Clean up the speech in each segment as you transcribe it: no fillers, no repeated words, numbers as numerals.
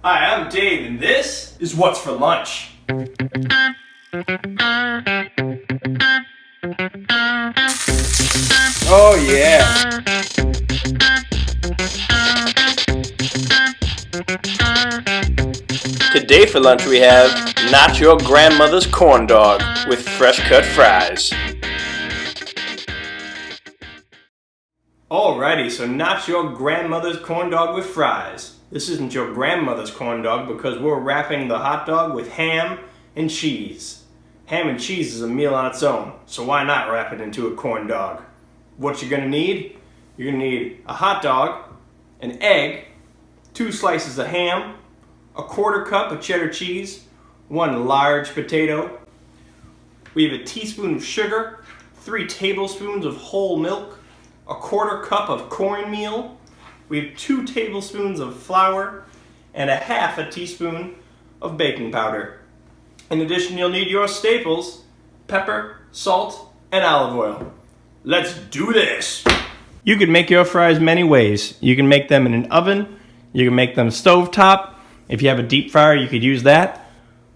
Hi, I'm Dave, and this is What's for Lunch. Oh yeah! Today for lunch we have Not Your Grandmother's Corn Dog with fresh cut fries. Alrighty, so not your grandmother's corn dog with fries. This isn't your grandmother's corn dog because we're wrapping the hot dog with ham and cheese. Ham and cheese is a meal on its own, so why not wrap it into a corn dog? What you're gonna need? You're gonna need a hot dog, an egg, 2 slices of ham, a 1/4 cup of cheddar cheese, 1 large potato. We have a teaspoon of sugar, 3 tablespoons of whole milk, a 1/4 cup of cornmeal. We have 2 tablespoons of flour and a 1/2 teaspoon of baking powder. In addition, you'll need your staples, pepper, salt, and olive oil. Let's do this! You can make your fries many ways. You can make them in an oven, you can make them stovetop. If you have a deep fryer, you could use that.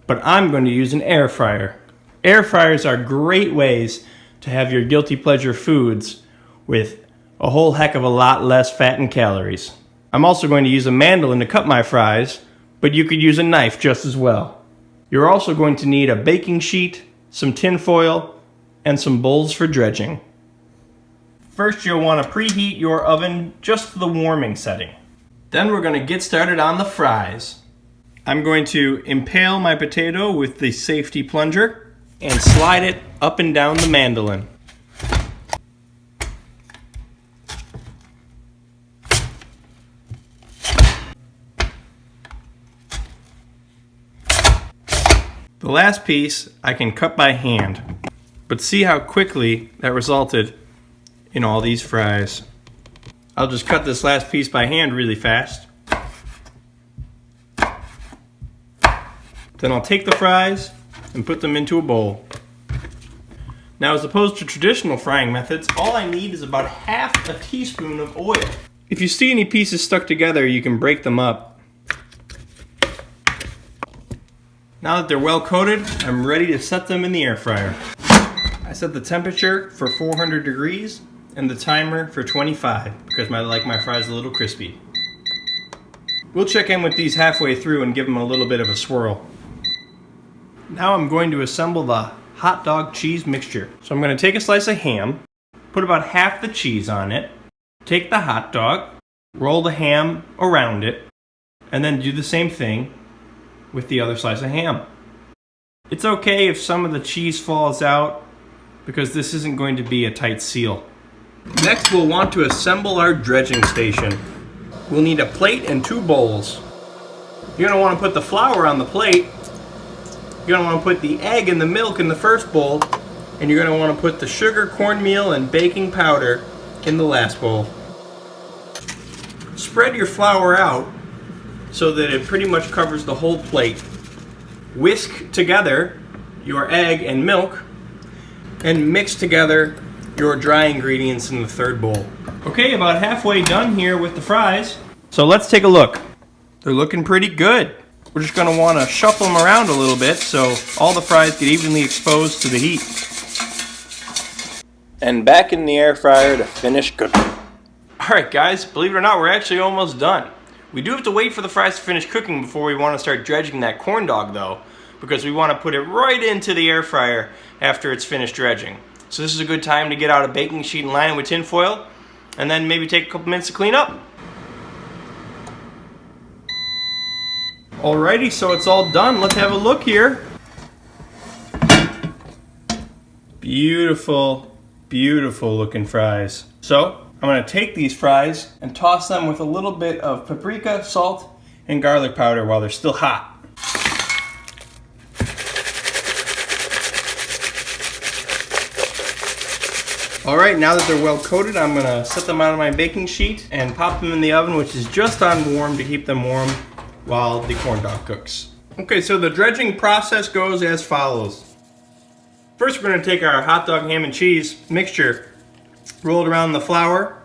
But I'm going to use an air fryer. Air fryers are great ways to have your guilty pleasure foods with a whole heck of a lot less fat and calories. I'm also going to use a mandolin to cut my fries, but you could use a knife just as well. You're also going to need a baking sheet, some tin foil, and some bowls for dredging. First, you'll want to preheat your oven just to the warming setting. Then we're going to get started on the fries. I'm going to impale my potato with the safety plunger and slide it up and down the mandolin. The last piece I can cut by hand, but see how quickly that resulted in all these fries. I'll just cut this last piece by hand really fast. Then I'll take the fries and put them into a bowl. Now, as opposed to traditional frying methods, all I need is about 1/2 teaspoon of oil. If you see any pieces stuck together, you can break them up. Now that they're well coated, I'm ready to set them in the air fryer. I set the temperature for 400 degrees and the timer for 25 because I like my fries a little crispy. We'll check in with these halfway through and give them a little bit of a swirl. Now I'm going to assemble the hot dog cheese mixture. So I'm going to take a slice of ham, put about 1/2 the cheese on it, take the hot dog, roll the ham around it, and then do the same thing with the other slice of ham. It's okay if some of the cheese falls out because this isn't going to be a tight seal. Next, we'll want to assemble our dredging station. We'll need a plate and 2 bowls. You're going to want to put the flour on the plate. You're going to want to put the egg and the milk in the first bowl, and you're going to want to put the sugar, cornmeal, and baking powder in the last bowl. Spread your flour out so that it pretty much covers the whole plate. Whisk together your egg and milk and mix together your dry ingredients in the third bowl. Okay, about halfway done here with the fries. So let's take a look. They're looking pretty good. We're just gonna wanna shuffle them around a little bit so all the fries get evenly exposed to the heat. And back in the air fryer to finish cooking. Alright guys, believe it or not, we're actually almost done. We do have to wait for the fries to finish cooking before we want to start dredging that corn dog though, because we want to put it right into the air fryer after it's finished dredging. So this is a good time to get out a baking sheet and line it with tin foil, and then maybe take a couple minutes to clean up. Alrighty, so it's all done. Let's have a look here. Beautiful, beautiful looking fries. So I'm going to take these fries and toss them with a little bit of paprika, salt, and garlic powder while they're still hot. Alright, now that they're well coated, I'm going to set them out on my baking sheet and pop them in the oven, which is just on warm to keep them warm while the corn dog cooks. Okay, so the dredging process goes as follows. First, we're going to take our hot dog, ham, and cheese mixture, roll it around the flour,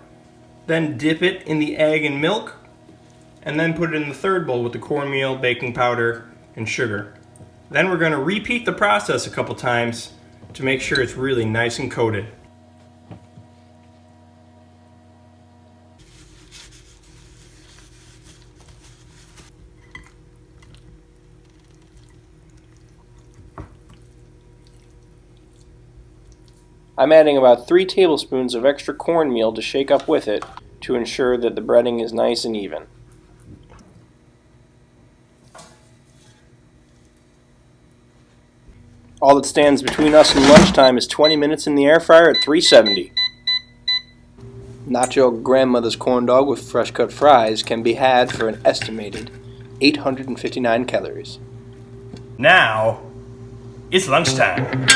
then dip it in the egg and milk, and then put it in the third bowl with the cornmeal, baking powder, and sugar. Then we're going to repeat the process a couple times to make sure it's really nice and coated. I'm adding about 3 tablespoons of extra cornmeal to shake up with it to ensure that the breading is nice and even. All that stands between us and lunchtime is 20 minutes in the air fryer at 370. Not Your Grandmother's Corn Dog with fresh cut fries can be had for an estimated 859 calories. Now, it's lunchtime.